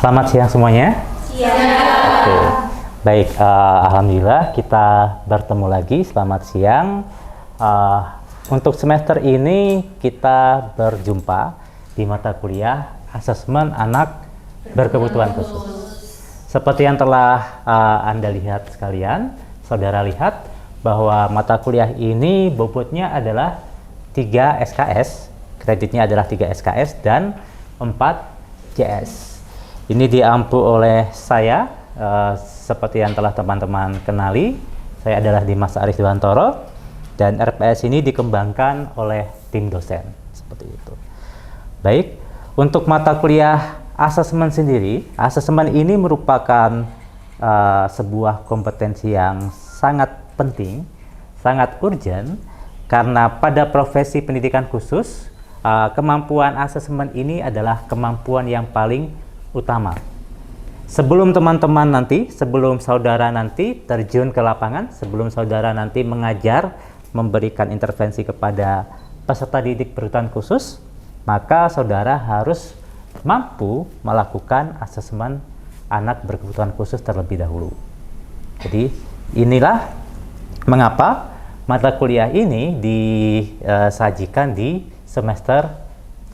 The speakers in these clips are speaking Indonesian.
Selamat siang semuanya. Siang. Oke. Baik, alhamdulillah kita bertemu lagi. Selamat siang. Untuk semester ini kita berjumpa di mata kuliah Asesmen Anak Berkebutuhan Khusus. Seperti yang telah Anda lihat sekalian, saudara lihat bahwa mata kuliah ini bobotnya adalah 3 SKS, kreditnya adalah 3 SKS dan 4 JS. Ini diampu oleh saya, seperti yang telah teman-teman kenali, saya adalah Dimas Arif Dewantoro, dan RPS ini dikembangkan oleh tim dosen, seperti itu. Baik, untuk mata kuliah asesmen sendiri, asesmen ini merupakan sebuah kompetensi yang sangat penting, sangat urgent, karena pada profesi pendidikan khusus, kemampuan asesmen ini adalah kemampuan yang paling utama. Sebelum teman-teman nanti, sebelum saudara nanti terjun ke lapangan, sebelum saudara nanti mengajar, memberikan intervensi kepada peserta didik berkebutuhan khusus, maka saudara harus mampu melakukan asesmen anak berkebutuhan khusus terlebih dahulu. Jadi inilah mengapa mata kuliah ini disajikan di semester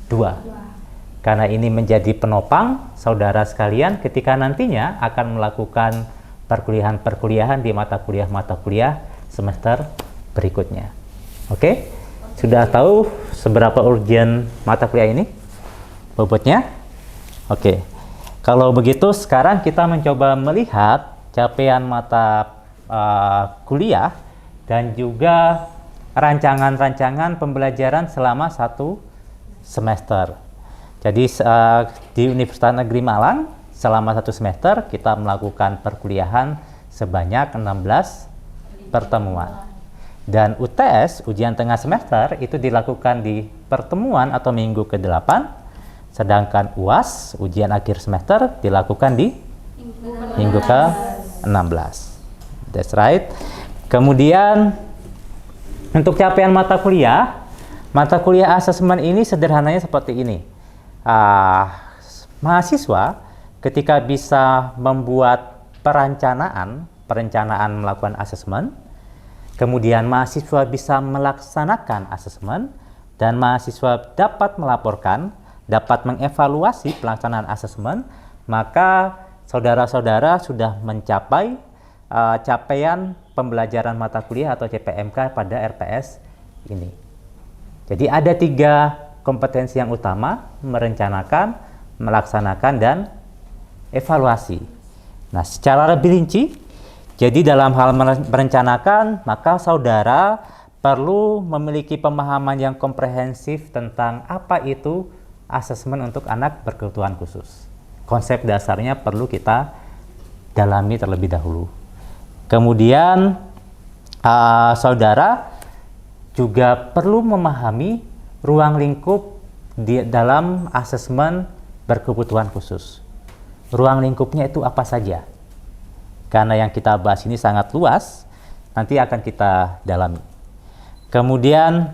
2. Karena ini menjadi penopang saudara sekalian ketika nantinya akan melakukan perkuliahan-perkuliahan di mata kuliah semester berikutnya. Oke? Sudah tahu seberapa urgent mata kuliah ini? Bobotnya? Oke. Kalau begitu sekarang kita mencoba melihat capaian mata kuliah dan juga rancangan-rancangan pembelajaran selama 1 semester. Jadi di Universitas Negeri Malang selama 1 semester kita melakukan perkuliahan sebanyak 16 pertemuan. Dan UTS, ujian tengah semester, itu dilakukan di pertemuan atau minggu ke-8, sedangkan UAS, ujian akhir semester, dilakukan di minggu ke-16. That's right. Kemudian untuk capaian mata kuliah asesmen ini sederhananya seperti ini. Mahasiswa ketika bisa membuat perencanaan melakukan asesmen, kemudian mahasiswa bisa melaksanakan asesmen, dan mahasiswa dapat melaporkan, dapat mengevaluasi pelaksanaan asesmen, maka saudara-saudara sudah mencapai capaian pembelajaran mata kuliah atau CPMK pada RPS ini. Jadi ada 3 kompetensi yang utama: merencanakan, melaksanakan, dan evaluasi. Nah, secara lebih rinci, jadi dalam hal merencanakan, maka saudara perlu memiliki pemahaman yang komprehensif tentang apa itu asesmen untuk anak berkebutuhan khusus. Konsep dasarnya perlu kita dalami terlebih dahulu. Kemudian saudara juga perlu memahami ruang lingkup di dalam asesmen berkebutuhan khusus. Ruang lingkupnya itu apa saja? Karena yang kita bahas ini sangat luas, nanti akan kita dalami. Kemudian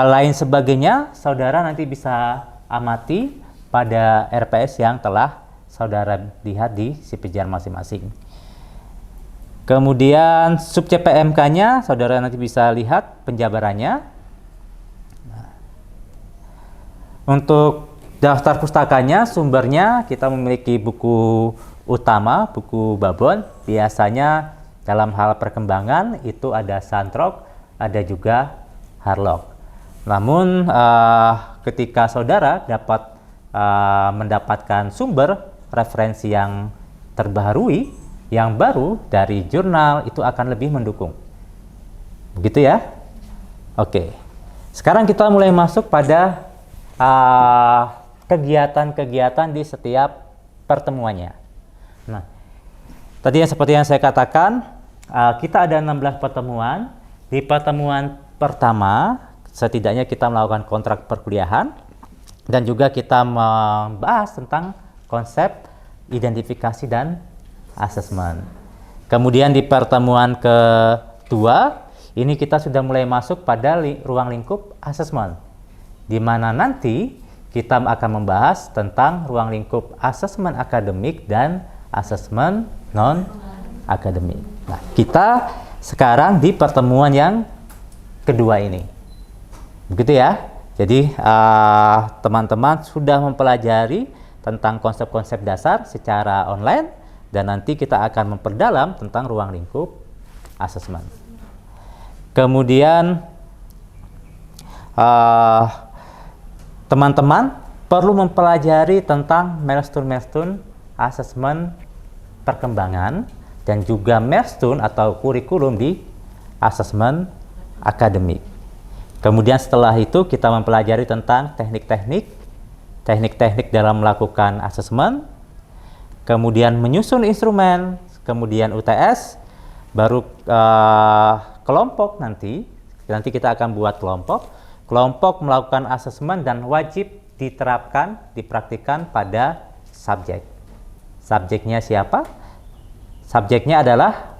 lain sebagainya, saudara nanti bisa amati pada RPS yang telah saudara lihat di CPJR masing-masing. Kemudian sub CPMK-nya, saudara nanti bisa lihat penjabarannya. Untuk daftar pustakanya, sumbernya kita memiliki buku utama, buku Babon. Biasanya dalam hal perkembangan itu ada Santrok, ada juga Harlock. Namun ketika saudara dapat mendapatkan sumber referensi yang terbaharui, yang baru dari jurnal, itu akan lebih mendukung. Begitu ya? Oke. Sekarang kita mulai masuk pada kegiatan-kegiatan di setiap pertemuannya. Nah, tadi seperti yang saya katakan, kita ada 16 pertemuan. Di pertemuan pertama, setidaknya kita melakukan kontrak perkuliahan, dan juga kita membahas tentang konsep identifikasi dan asesmen. Kemudian di pertemuan kedua, ini kita sudah mulai masuk pada ruang lingkup asesmen, di mana nanti kita akan membahas tentang ruang lingkup asesmen akademik dan asesmen non-akademik. Nah, kita sekarang di pertemuan yang kedua ini. Begitu ya. Jadi, teman-teman sudah mempelajari tentang konsep-konsep dasar secara online, dan nanti kita akan memperdalam tentang ruang lingkup asesmen. Kemudian teman-teman perlu mempelajari tentang milestone asesmen perkembangan dan juga milestone atau kurikulum di asesmen akademik. Kemudian setelah itu kita mempelajari tentang teknik-teknik dalam melakukan asesmen, kemudian menyusun instrumen, kemudian UTS, baru kelompok nanti kita akan buat kelompok melakukan asesmen dan wajib dipraktikkan pada subjek. Subjeknya siapa? Subjeknya adalah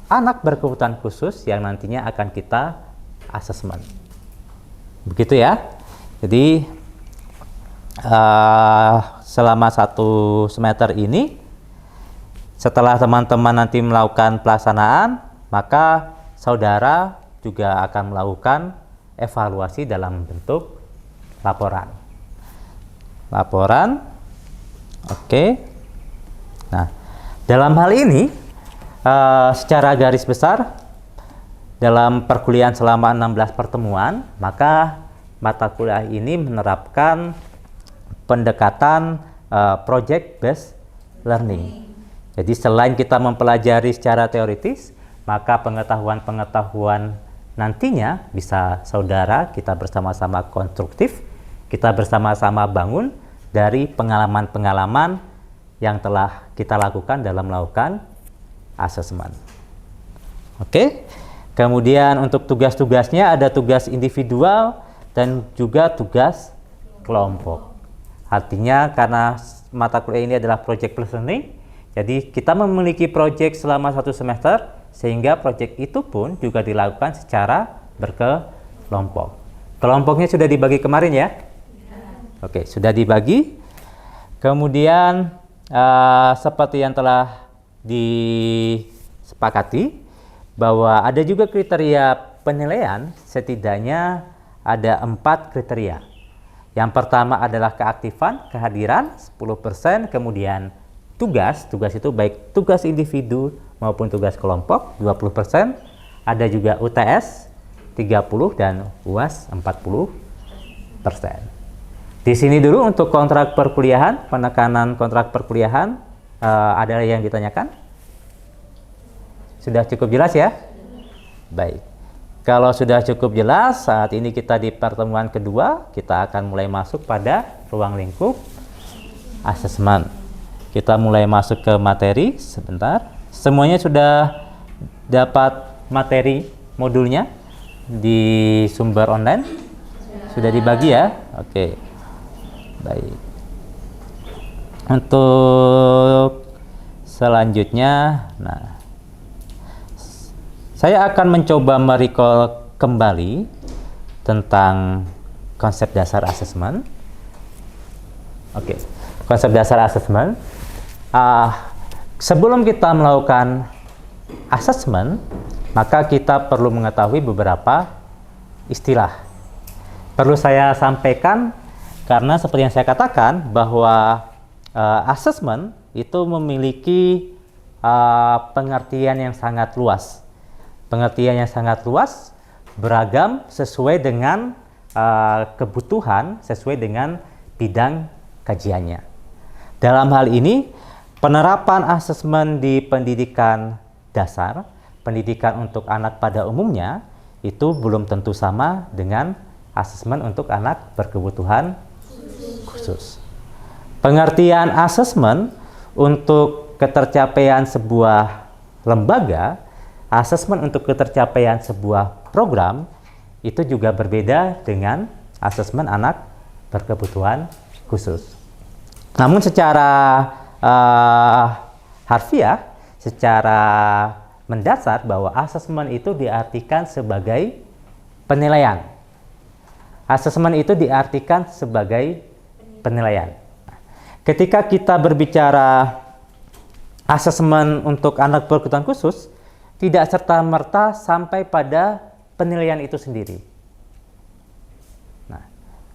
anak berkebutuhan khusus yang nantinya akan kita asesmen. Begitu ya. Jadi selama 1 semester ini, setelah teman-teman nanti melakukan pelaksanaan, maka saudara juga akan melakukan evaluasi dalam bentuk laporan. Oke. Nah, dalam hal ini secara garis besar dalam perkuliahan selama 16 pertemuan, maka mata kuliah ini menerapkan pendekatan project based learning. Jadi selain kita mempelajari secara teoritis, maka pengetahuan-pengetahuan nantinya bisa saudara kita bersama-sama konstruktif, kita bersama-sama bangun dari pengalaman-pengalaman yang telah kita lakukan dalam melakukan asesmen. Oke. Kemudian untuk tugas-tugasnya ada tugas individual dan juga tugas kelompok. Artinya karena mata kuliah ini adalah project plus learning, jadi kita memiliki project selama 1 semester, sehingga project itu pun juga dilakukan secara berkelompok. Kelompoknya sudah dibagi kemarin ya? Oke, sudah dibagi. Kemudian seperti yang telah disepakati, bahwa ada juga kriteria penilaian, setidaknya ada 4 kriteria. Yang pertama adalah keaktifan, kehadiran 10%, kemudian tugas itu baik tugas individu maupun tugas kelompok 20%, ada juga UTS 30 dan UAS 40%. Di sini dulu untuk kontrak perkuliahan, penekanan kontrak perkuliahan, ada yang ditanyakan? Sudah cukup jelas ya? Baik. Kalau sudah cukup jelas, saat ini kita di pertemuan kedua, kita akan mulai masuk pada ruang lingkup asesmen. Kita mulai masuk ke materi sebentar. Semuanya sudah dapat materi modulnya di sumber online? Sudah dibagi ya? Oke. Baik. Untuk selanjutnya, saya akan mencoba merecall kembali tentang konsep dasar asesmen. Oke, konsep dasar asesmen. Sebelum kita melakukan asesmen, maka kita perlu mengetahui beberapa istilah. Perlu saya sampaikan karena seperti yang saya katakan bahwa asesmen itu memiliki pengertian yang sangat luas. Pengertian yang sangat luas, beragam, sesuai dengan kebutuhan, sesuai dengan bidang kajiannya. Dalam hal ini, penerapan asesmen di pendidikan dasar, pendidikan untuk anak pada umumnya, itu belum tentu sama dengan asesmen untuk anak berkebutuhan khusus. Pengertian asesmen untuk ketercapaian sebuah lembaga, asesmen untuk ketercapaian sebuah program itu juga berbeda dengan asesmen anak berkebutuhan khusus. Namun secara harfiah, secara mendasar bahwa asesmen itu diartikan sebagai penilaian. Asesmen itu diartikan sebagai penilaian. Ketika kita berbicara asesmen untuk anak berkebutuhan khusus, tidak serta-merta sampai pada penilaian itu sendiri. Nah,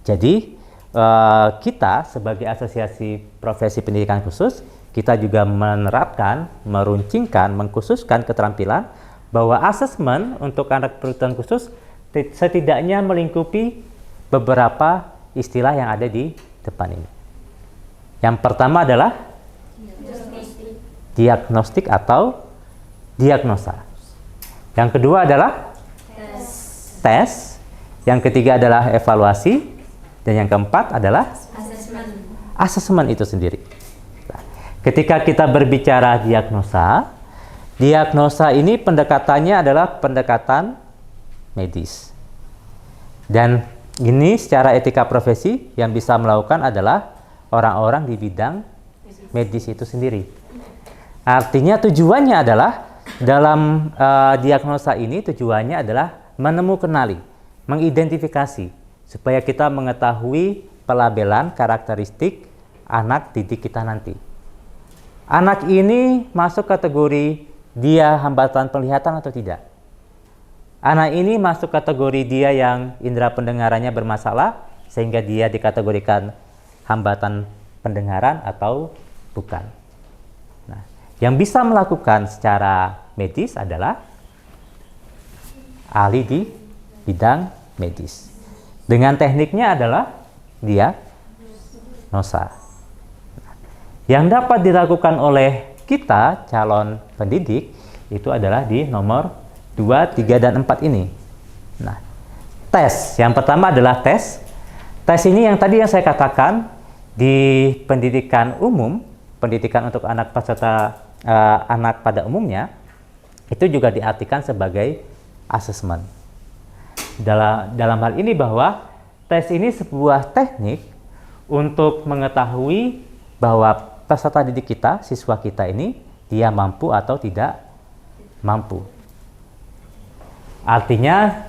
jadi kita sebagai Asosiasi Profesi Pendidikan Khusus, kita juga menerapkan, meruncingkan, mengkhususkan keterampilan bahwa asesmen untuk anak berkebutuhan khusus setidaknya melingkupi beberapa istilah yang ada di depan ini. Yang pertama adalah diagnostik atau diagnosa. Yang kedua adalah tes. Yang ketiga adalah evaluasi. Dan yang keempat adalah asesmen itu sendiri. Nah, ketika kita berbicara diagnosa ini pendekatannya adalah pendekatan medis. Dan ini secara etika profesi yang bisa melakukan adalah orang-orang di bidang medis itu sendiri. Artinya tujuannya adalah dalam diagnosa ini tujuannya adalah menemukan, mengidentifikasi supaya kita mengetahui pelabelan karakteristik anak didik kita nanti. Anak ini masuk kategori dia hambatan penglihatan atau tidak? Anak ini masuk kategori dia yang indera pendengarannya bermasalah sehingga dia dikategorikan hambatan pendengaran atau bukan. Nah, yang bisa melakukan secara medis adalah ahli di bidang medis. Dengan tekniknya adalah diagnosa. Yang dapat dilakukan oleh kita calon pendidik itu adalah di nomor 2, 3, dan 4 ini. Nah, tes. Yang pertama adalah tes. Tes ini yang tadi yang saya katakan di pendidikan umum, pendidikan untuk anak peserta anak pada umumnya, itu juga diartikan sebagai asesmen. Dalam hal ini bahwa tes ini sebuah teknik untuk mengetahui bahwa peserta didik kita, siswa kita ini, dia mampu atau tidak mampu. Artinya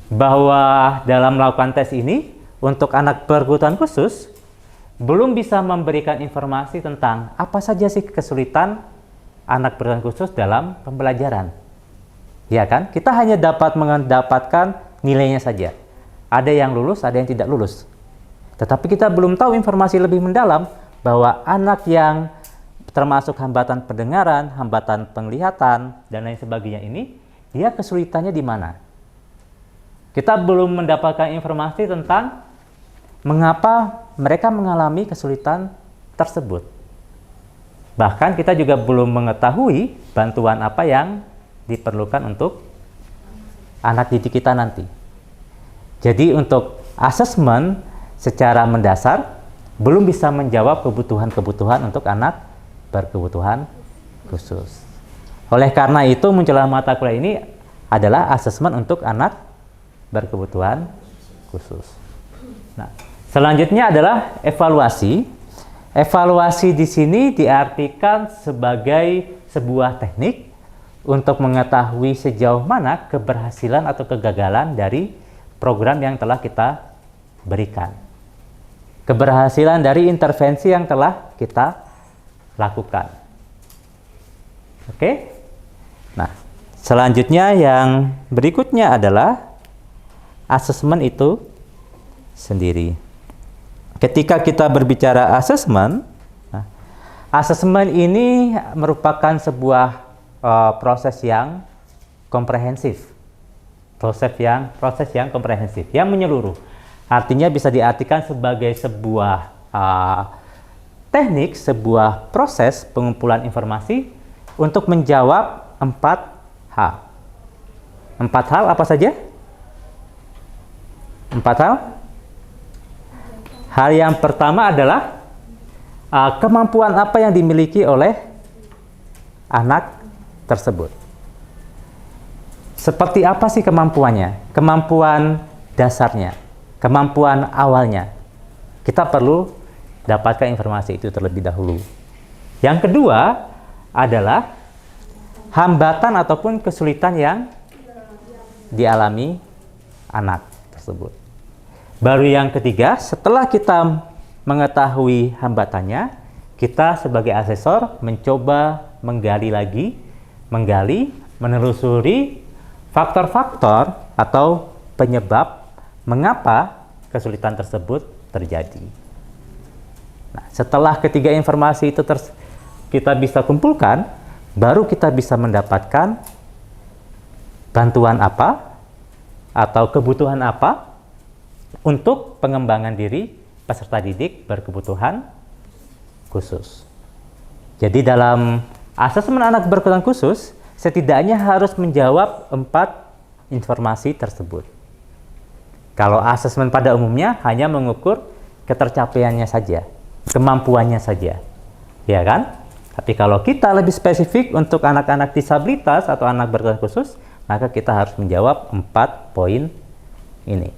bahwa dalam melakukan tes ini, untuk anak berkebutuhan khusus, belum bisa memberikan informasi tentang apa saja sih kesulitan anak berkebutuhan khusus dalam pembelajaran. Ya kan? Kita hanya dapat mendapatkan nilainya saja. Ada yang lulus, ada yang tidak lulus. Tetapi kita belum tahu informasi lebih mendalam bahwa anak yang termasuk hambatan pendengaran, hambatan penglihatan, dan lain sebagainya ini, dia kesulitannya di mana. Kita belum mendapatkan informasi tentang mengapa mereka mengalami kesulitan tersebut. Bahkan kita juga belum mengetahui bantuan apa yang diperlukan untuk anak didik kita nanti. Jadi untuk asesmen secara mendasar belum bisa menjawab kebutuhan-kebutuhan untuk anak berkebutuhan khusus. Oleh karena itu muncullah mata kuliah ini adalah asesmen untuk anak berkebutuhan khusus. Nah, selanjutnya adalah evaluasi. Evaluasi di sini diartikan sebagai sebuah teknik untuk mengetahui sejauh mana keberhasilan atau kegagalan dari program yang telah kita berikan. Keberhasilan dari intervensi yang telah kita lakukan. Oke? Nah, selanjutnya yang berikutnya adalah asesmen itu sendiri. Ketika kita berbicara asesmen, asesmen ini merupakan sebuah proses yang komprehensif. Proses yang komprehensif, yang menyeluruh. Artinya bisa diartikan sebagai sebuah teknik, sebuah proses pengumpulan informasi untuk menjawab 4 hal. 4 hal apa saja? 4 hal? Hal yang pertama adalah kemampuan apa yang dimiliki oleh anak tersebut. Seperti apa sih kemampuannya? Kemampuan dasarnya, kemampuan awalnya. Kita perlu dapatkan informasi itu terlebih dahulu. Yang kedua adalah hambatan ataupun kesulitan yang dialami anak tersebut. Baru yang ketiga, setelah kita mengetahui hambatannya, kita sebagai asesor mencoba menggali lagi, menelusuri faktor-faktor atau penyebab mengapa kesulitan tersebut terjadi. Nah, setelah ketiga informasi itu kita bisa kumpulkan, baru kita bisa mendapatkan bantuan apa atau kebutuhan apa untuk pengembangan diri peserta didik berkebutuhan khusus. Jadi dalam asesmen anak berkebutuhan khusus, setidaknya harus menjawab 4 informasi tersebut. Kalau asesmen pada umumnya hanya mengukur ketercapaiannya saja, kemampuannya saja, ya kan? Tapi kalau kita lebih spesifik untuk anak-anak disabilitas atau anak berkebutuhan khusus, maka kita harus menjawab 4 poin ini.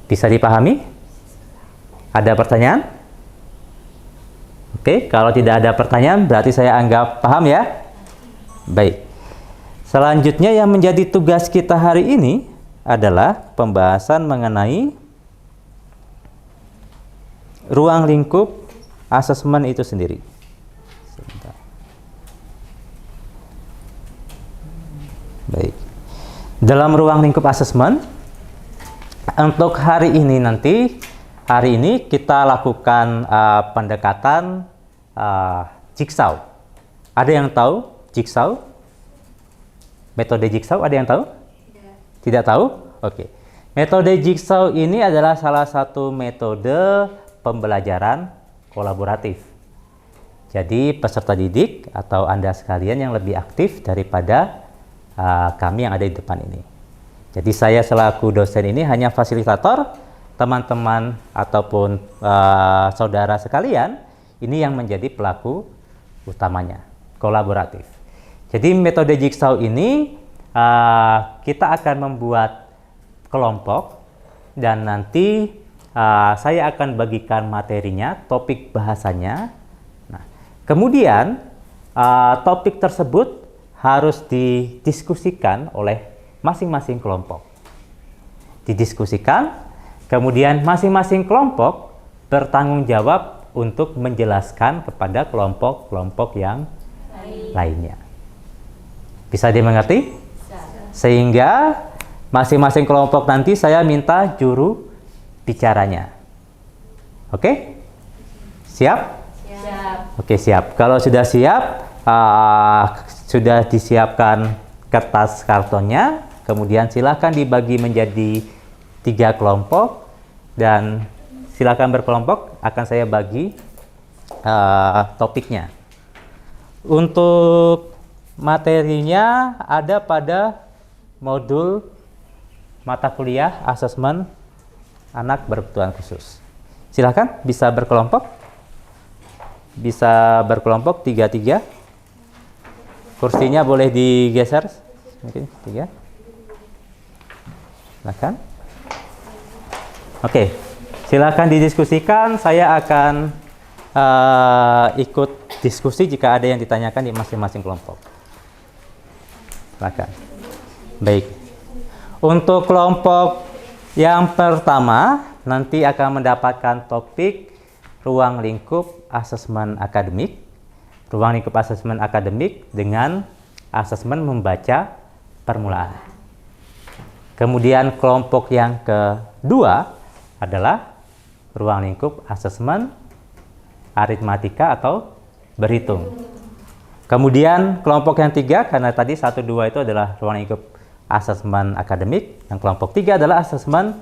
Bisa dipahami? Ada pertanyaan? Oke, kalau tidak ada pertanyaan berarti saya anggap paham ya? Baik. Selanjutnya yang menjadi tugas kita hari ini adalah pembahasan mengenai ruang lingkup asesmen itu sendiri. Sebentar. Baik. Dalam ruang lingkup asesmen, untuk hari ini kita lakukan pendekatan jigsaw. Ada yang tahu jigsaw? Metode jigsaw ada yang tahu? Tidak tahu? Oke. Metode jigsaw ini adalah salah satu metode pembelajaran kolaboratif. Jadi peserta didik atau Anda sekalian yang lebih aktif daripada kami yang ada di depan ini. Jadi saya selaku dosen ini hanya fasilitator, teman-teman ataupun saudara sekalian ini yang menjadi pelaku utamanya, kolaboratif. Jadi metode jigsaw ini kita akan membuat kelompok dan nanti saya akan bagikan materinya, topik bahasanya. Nah, kemudian topik tersebut harus didiskusikan oleh masing-masing kelompok. Didiskusikan, kemudian masing-masing kelompok bertanggung jawab untuk menjelaskan kepada kelompok-kelompok yang lainnya. Bisa dimengerti? Sehingga masing-masing kelompok nanti saya minta juru bicaranya. Oke? Siap? Siap. Oke, siap. Kalau sudah siap, sudah disiapkan kertas kartonnya, kemudian silakan dibagi menjadi 3 kelompok dan silakan berkelompok, akan saya bagi topiknya. Untuk materinya ada pada modul mata kuliah asesmen anak berkebutuhan khusus. Silakan bisa berkelompok. Bisa berkelompok 3-3. Kursinya boleh digeser. Mungkin 3. Silakan. Oke. Silakan didiskusikan. Saya akan ikut diskusi jika ada yang ditanyakan di masing-masing kelompok. Silakan. Baik. Untuk kelompok yang pertama nanti akan mendapatkan topik ruang lingkup asesmen akademik. Ruang lingkup asesmen akademik dengan asesmen membaca permulaan. Kemudian kelompok yang kedua adalah ruang lingkup asesmen aritmatika atau berhitung. Kemudian kelompok yang 3, karena tadi 1, 2 itu adalah ruang lingkup asesmen akademik, yang kelompok 3 adalah asesmen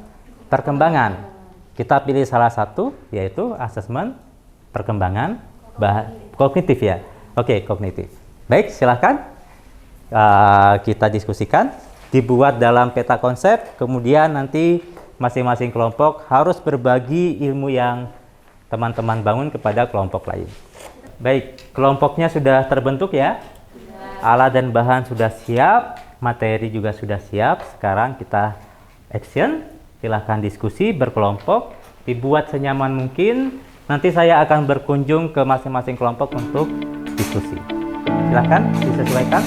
perkembangan. Kita pilih salah satu, yaitu asesmen perkembangan kognitif ya. Oke, kognitif. Baik, silakan kita diskusikan. Dibuat dalam peta konsep, kemudian nanti masing-masing kelompok harus berbagi ilmu yang teman-teman bangun kepada kelompok lain. Baik, kelompoknya sudah terbentuk ya? Alat dan bahan sudah siap, materi juga sudah siap. Sekarang kita action. Silahkan diskusi berkelompok, dibuat senyaman mungkin. Nanti saya akan berkunjung ke masing-masing kelompok untuk diskusi. Silahkan disesuaikan.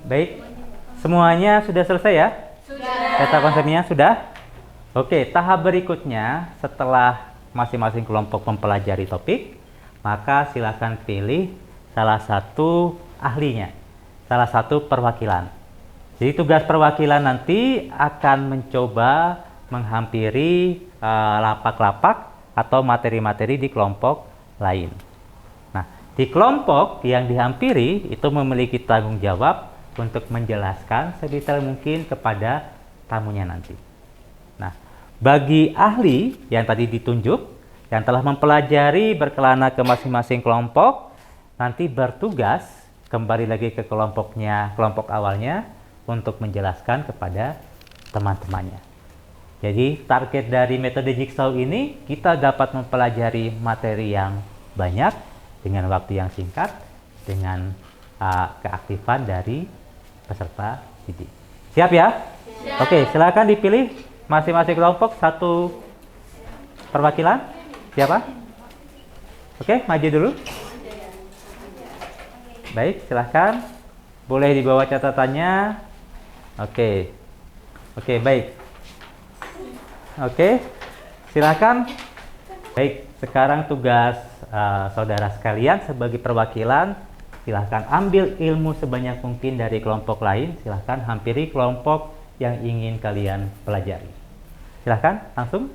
Baik, semuanya sudah selesai ya? Sudah. Data konsepnya sudah? Oke, tahap berikutnya setelah masing-masing kelompok mempelajari topik, maka silakan pilih salah satu ahlinya, salah satu perwakilan. Jadi tugas perwakilan nanti akan mencoba menghampiri lapak-lapak atau materi-materi di kelompok lain. Nah, di kelompok yang dihampiri itu memiliki tanggung jawab untuk menjelaskan sedetail mungkin kepada tamunya nanti. Nah, bagi ahli yang tadi ditunjuk, yang telah mempelajari berkelana ke masing-masing kelompok, nanti bertugas kembali lagi ke kelompoknya, kelompok awalnya, untuk menjelaskan kepada teman-temannya. Jadi target dari metode Jigsaw ini, kita dapat mempelajari materi yang banyak dengan waktu yang singkat, dengan keaktifan dari peserta didik. Siap ya? Siap. Oke, silakan dipilih masing-masing kelompok satu perwakilan. Siapa? Oke, maju dulu. Baik, silahkan. Boleh dibawa catatannya. Oke, baik. Oke, silakan. Baik, sekarang tugas saudara sekalian sebagai perwakilan, silahkan ambil ilmu sebanyak mungkin dari kelompok lain. Silahkan hampiri kelompok yang ingin kalian pelajari. Silahkan, langsung.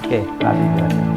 Oke, langsung silakan.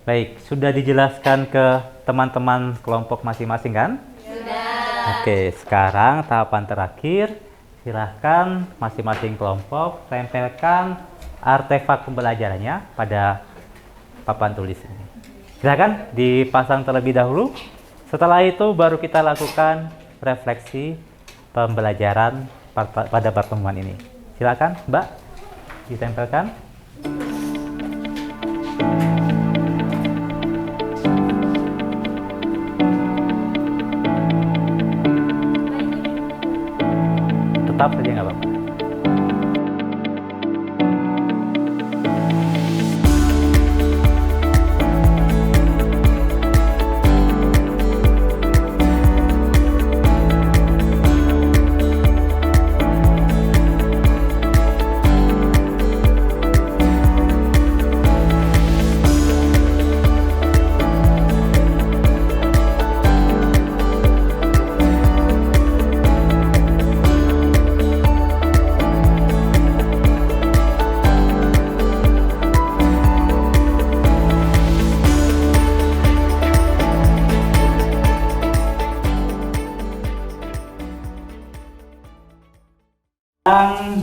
Baik, sudah dijelaskan ke teman-teman kelompok masing-masing kan? Sudah. Oke, sekarang tahapan terakhir, silahkan masing-masing kelompok tempelkan artefak pembelajarannya pada papan tulis ini. Silahkan dipasang terlebih dahulu. Setelah itu baru kita lakukan refleksi pembelajaran pada pertemuan ini. Silakan, Mbak, ditempelkan. Tetap saja nggak apa-apa.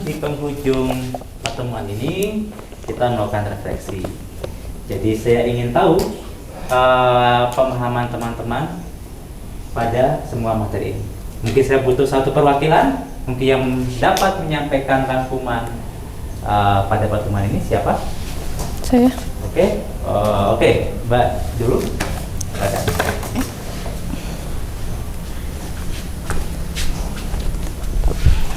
Di penghujung pertemuan ini kita melakukan refleksi. Jadi saya ingin tahu pemahaman teman-teman pada semua materi ini. Mungkin saya butuh satu perwakilan, mungkin yang dapat menyampaikan rangkuman pada pertemuan ini. Siapa? Saya. Oke, Mbak dulu. Silakan.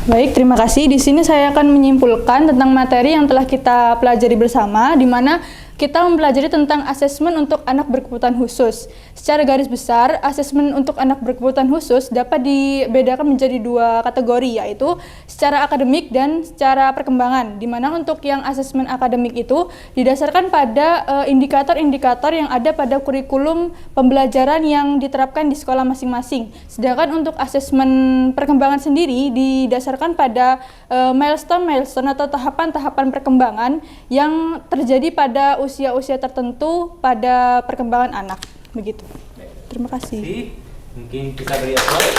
Baik, terima kasih. Di sini saya akan menyimpulkan tentang materi yang telah kita pelajari bersama, di mana kita mempelajari tentang asesmen untuk anak berkebutuhan khusus. Secara garis besar, asesmen untuk anak berkebutuhan khusus dapat dibedakan menjadi dua kategori, yaitu secara akademik dan secara perkembangan, di mana untuk yang asesmen akademik itu didasarkan pada indikator-indikator yang ada pada kurikulum pembelajaran yang diterapkan di sekolah masing-masing. Sedangkan untuk asesmen perkembangan sendiri didasarkan pada milestone atau tahapan-tahapan perkembangan yang terjadi pada usia-usia tertentu pada perkembangan anak. Begitu. Terima kasih. Mungkin kita beri aplaus.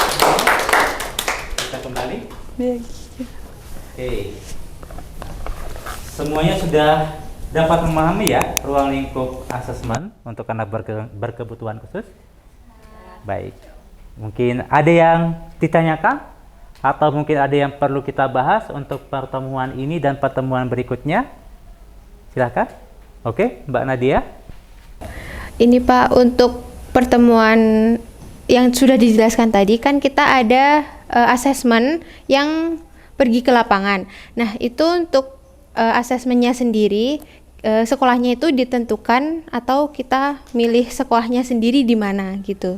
Kita kembali. Baik. Oke. Semuanya sudah dapat memahami ya ruang lingkup asesmen untuk anak berkebutuhan khusus? Baik. Mungkin ada yang ditanyakan? Atau mungkin ada yang perlu kita bahas untuk pertemuan ini dan pertemuan berikutnya? Silakan. Oke, Mbak Nadia. Ini Pak, untuk pertemuan yang sudah dijelaskan tadi kan kita ada asesmen yang pergi ke lapangan. Nah, itu untuk asesmennya sendiri, sekolahnya itu ditentukan atau kita milih sekolahnya sendiri di mana gitu.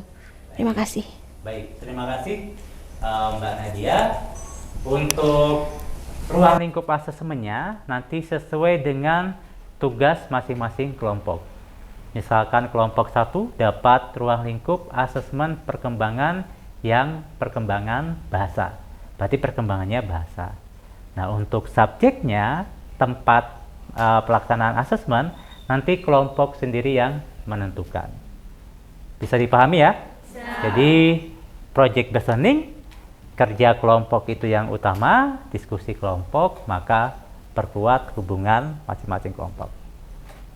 Terima kasih. Baik, terima kasih Mbak Nadia. Untuk ruang lingkup asesmennya nanti sesuai dengan tugas masing-masing kelompok. Misalkan kelompok 1 dapat ruang lingkup asesmen perkembangan yang perkembangan bahasa. Berarti perkembangannya bahasa. Nah, untuk subjeknya, tempat pelaksanaan asesmen, nanti kelompok sendiri yang menentukan. Bisa dipahami ya? Jadi, project listening, kerja kelompok itu yang utama, diskusi kelompok, maka perkuat hubungan masing-masing kelompok.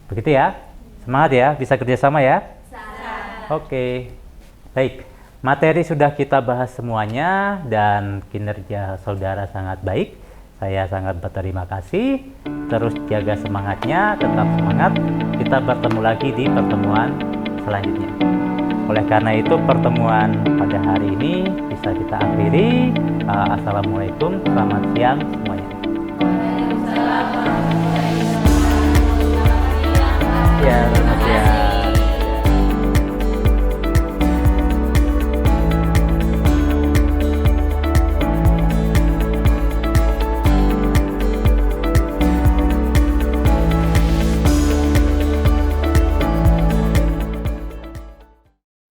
Begitu ya? Semangat ya, bisa kerjasama ya? Oke, baik. Materi sudah kita bahas semuanya dan kinerja saudara sangat baik. Saya sangat berterima kasih. Terus jaga semangatnya, tetap semangat. Kita bertemu lagi di pertemuan selanjutnya. Oleh karena itu pertemuan pada hari ini bisa kita akhiri. Assalamualaikum, selamat siang semuanya. Ya.